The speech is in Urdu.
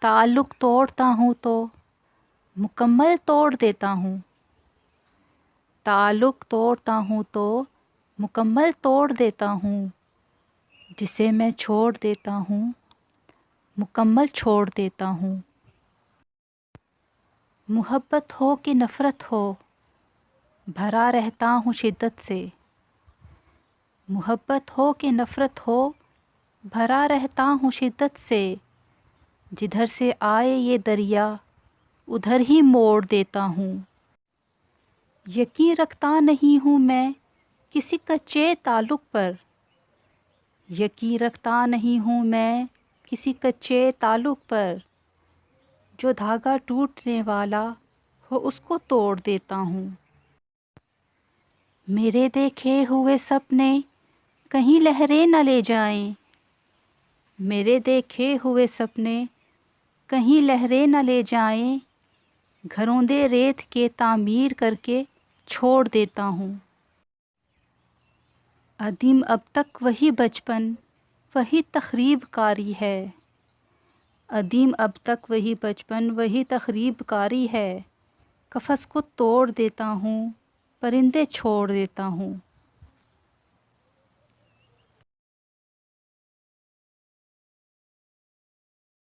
تعلق توڑتا ہوں تو مکمل توڑ دیتا ہوں، تعلق توڑتا ہوں تو مکمل توڑ دیتا ہوں، جسے میں چھوڑ دیتا ہوں مکمل چھوڑ دیتا ہوں۔ محبت ہو کہ نفرت ہو بھرا رہتا ہوں شدت سے، محبت ہو کہ نفرت ہو بھرا رہتا ہوں شدت سے، جدھر سے آئے یہ دریا ادھر ہی موڑ دیتا ہوں۔ یقین رکھتا نہیں ہوں میں کسی کچے تعلق پر، یقین رکھتا نہیں ہوں میں کسی کچے تعلق پر، جو دھاگا ٹوٹنے والا ہو اس کو توڑ دیتا ہوں۔ میرے دیکھے ہوئے سپنے کہیں لہریں نہ لے جائیں، میرے دیکھے ہوئے سپنے کہیں لہریں نہ لے جائیں، گھروندے ریت کے تعمیر کر کے چھوڑ دیتا ہوں۔ عدیم اب تک وہی بچپن وہی تخریب کاری ہے، عدیم اب تک وہی بچپن وہی تخریب کاری ہے، قفس کو توڑ دیتا ہوں پرندے چھوڑ دیتا ہوں۔